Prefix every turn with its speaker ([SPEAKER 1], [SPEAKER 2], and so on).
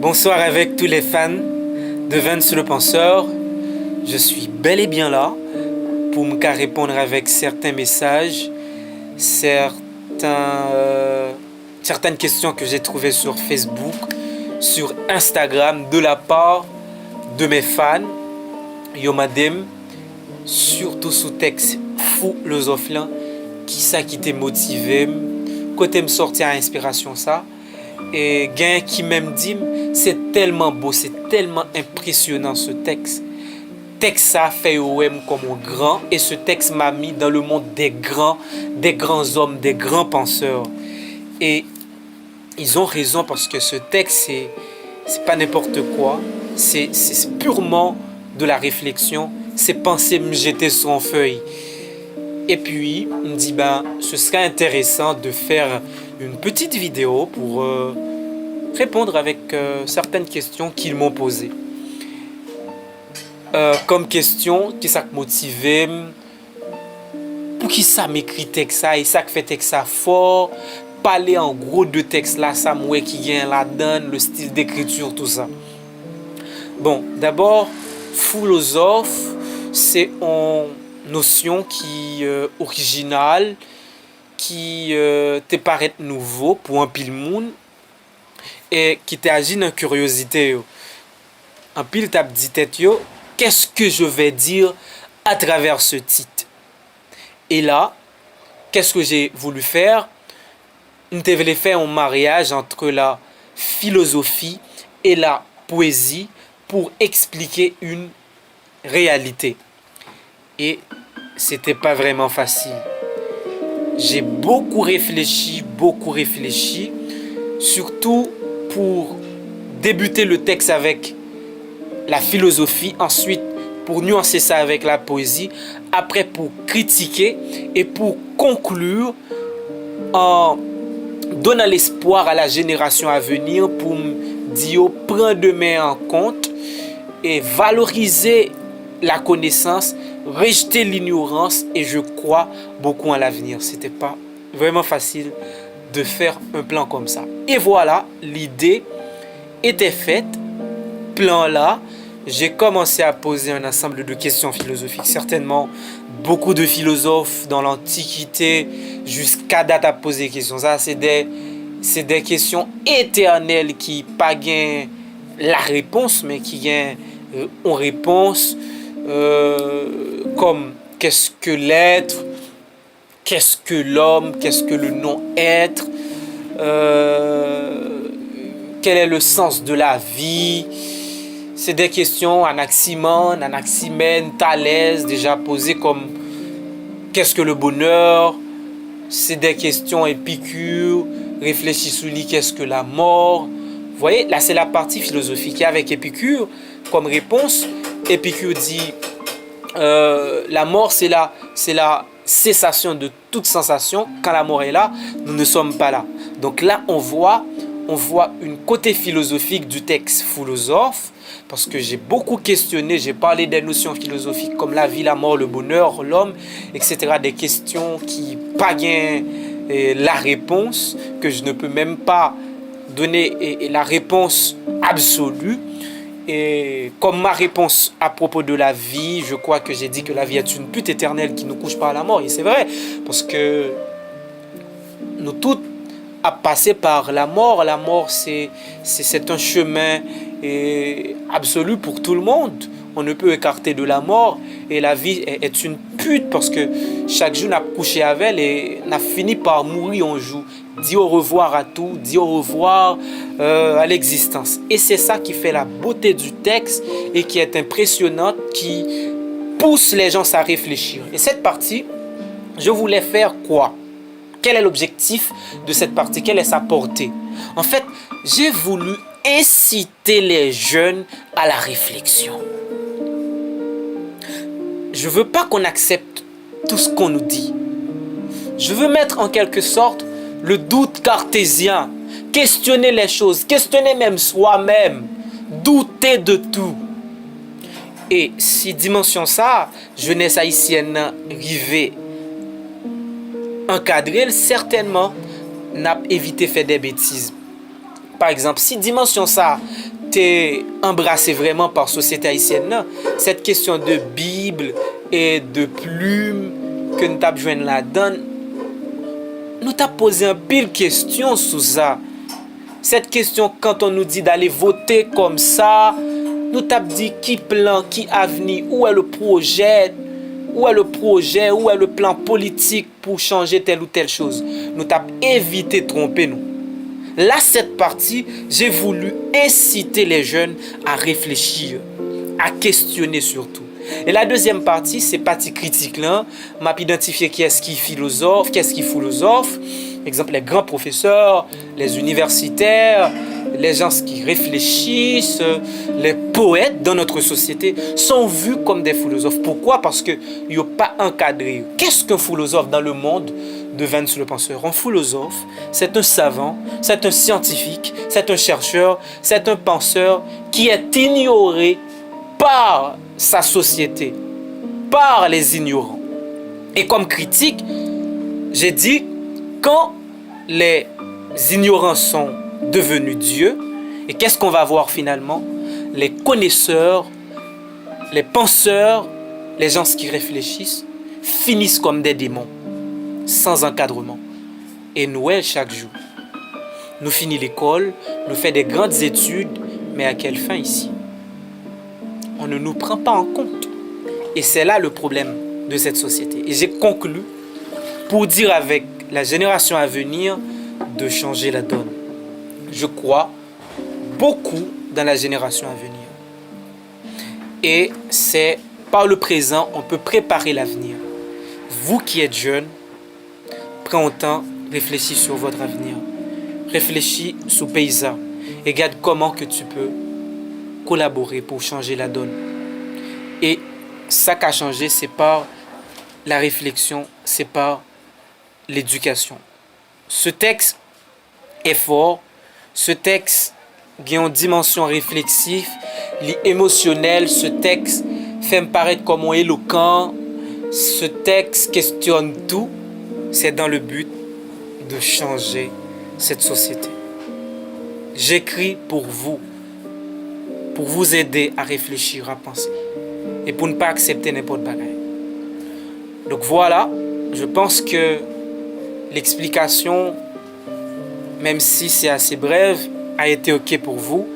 [SPEAKER 1] Bonsoir avec tous les fans de Vance le Penseur. Je suis bel et bien là pour me répondre avec certains messages, certaines questions que j'ai trouvées sur Facebook, sur Instagram de la part de mes fans. Yo madame, surtout sous texte philosophe là, qui ça qui t'est motivé, côté me sortir à inspiration ça. Et gain qui même dit c'est tellement beau, c'est tellement impressionnant ce texte. Texte ça fait OM comme un grand et ce texte m'a mis dans le monde des grands hommes, des grands penseurs. Et ils ont raison parce que ce texte c'est pas n'importe quoi, c'est purement de la réflexion, c'est penser me jeter sur une feuille. Et puis, on me dit, ce serait intéressant de faire une petite vidéo pour répondre avec certaines questions qu'ils m'ont posées. Comme question, qui ça motive, pour qui ça m'écrit texte ça, et ça fait texte ça fort, parler en gros de texte là, ça mouais qui vient la donne, le style d'écriture, tout ça. Bon, d'abord, philosophe, c'est une notion qui est originale, qui te paraît nouveau pour un pile monde et qui t'agit dans curiosité. Un pile t'a dit tête yo, qu'est-ce que je vais dire à travers ce titre? Et là, qu'est-ce que j'ai voulu faire? Je voulais faire un mariage entre la philosophie et la poésie pour expliquer une réalité. Et c'était pas vraiment facile. J'ai beaucoup réfléchi, surtout pour débuter le texte avec la philosophie, ensuite pour nuancer ça avec la poésie, après pour critiquer et pour conclure en donnant l'espoir à la génération à venir pour me dire prends demain en compte et valoriser la connaissance, rejeter l'ignorance et je crois beaucoup à l'avenir. C'était pas vraiment facile de faire un plan comme ça. Et voilà, l'idée était faite. Plan là, j'ai commencé à poser un ensemble de questions philosophiques. Certainement, beaucoup de philosophes dans l'Antiquité jusqu'à date à poser des questions. Ça, c'est des questions éternelles qui pas gain la réponse, mais qui gain une réponse. Comme qu'est-ce que l'être, qu'est-ce que l'homme, qu'est-ce que le non-être, quel est le sens de la vie. C'est des questions Anaximandre, Anaximène, Thalès déjà posées comme qu'est-ce que le bonheur. C'est des questions Épicure, réfléchis sur lui, qu'est-ce que la mort. Vous voyez, là c'est la partie philosophique. Et avec Épicure comme réponse, Épicure dit la mort c'est la cessation de toute sensation. Quand la mort est là, nous ne sommes pas là. Donc là on voit une côté philosophique du texte philosophe, parce que j'ai beaucoup questionné, j'ai parlé des notions philosophiques comme la vie, la mort, le bonheur, l'homme, etc. Des questions qui pas gain la réponse, que je ne peux même pas donner la réponse absolue. Et comme ma réponse à propos de la vie, je crois que j'ai dit que la vie est une pute éternelle qui ne couche pas à la mort. Et c'est vrai, parce que nous tous à passer par la mort. La mort, c'est un chemin absolu pour tout le monde. On ne peut écarter de la mort. Et la vie est une pute parce que chaque jour, on a couché avec elle et on a fini par mourir un jour. Dis au revoir à tout, dis au revoir à l'existence. Et c'est ça qui fait la beauté du texte et qui est impressionnante, qui pousse les gens à réfléchir. Et cette partie, je voulais faire quoi? Quel est l'objectif de cette partie? Quelle est sa portée? En fait, j'ai voulu inciter les jeunes à la réflexion. Je ne veux pas qu'on accepte tout ce qu'on nous dit. Je veux mettre en quelque sorte le doute cartésien. Questionner les choses, questionner même soi-même. Douter de tout. Et si dimension ça, jeunesse haïtienne rivée encadré, certainement n'a évité faire des bêtises. Par exemple, si dimension ça t'es embrassé vraiment par la société haïtienne là. Cette question de Bible et de plume que nous t'avons joint là-dedans, nous t'avons posé un pile question sur ça. Cette question, quand on nous dit d'aller voter comme ça, nous t'avons dit qui plan, qui avenir, où est le projet, où est le plan politique pour changer telle ou telle chose. Nous t'avons évité de tromper nous. Là, cette partie, j'ai voulu inciter les jeunes à réfléchir, à questionner surtout. Et la deuxième partie, c'est partie critique là, m'a identifié qui est-ce qui philosophe, qu'est-ce qui philosophe. Exemple, les grands professeurs, les universitaires, les gens qui réfléchissent, les poètes dans notre société sont vus comme des philosophes. Pourquoi? Parce qu'ils n'ont pas encadré. Qu'est-ce qu'un philosophe dans le monde de Vance le penseur? Un philosophe, c'est un savant, c'est un scientifique, c'est un chercheur, c'est un penseur qui est ignoré par sa société, par les ignorants. Et comme critique, j'ai dit, quand les ignorants sont devenus Dieu, et qu'est-ce qu'on va voir finalement? Les connaisseurs, les penseurs, les gens qui réfléchissent, finissent comme des démons, sans encadrement. Et Noël chaque jour. Nous finissons l'école, nous faisons des grandes études, mais à quelle fin ici? On ne nous prend pas en compte. Et c'est là le problème de cette société. Et j'ai conclu pour dire avec la génération à venir de changer la donne. Je crois beaucoup dans la génération à venir. Et c'est par le présent, on peut préparer l'avenir. Vous qui êtes jeunes, prenez un temps, réfléchis sur votre avenir. Réfléchis sur le paysage. Et regarde comment que tu peux collaborer pour changer la donne. Et ça qui a changé, c'est par la réflexion, c'est par l'éducation. Ce texte est fort. Ce texte a une dimension réflexive, émotionnelle. Ce texte fait me paraître comme éloquent. Ce texte questionne tout. C'est dans le but de changer cette société. J'écris pour vous aider à réfléchir, à penser. Et pour ne pas accepter n'importe bagaille. Donc voilà, je pense que l'explication, même si c'est assez brève, a été OK pour vous.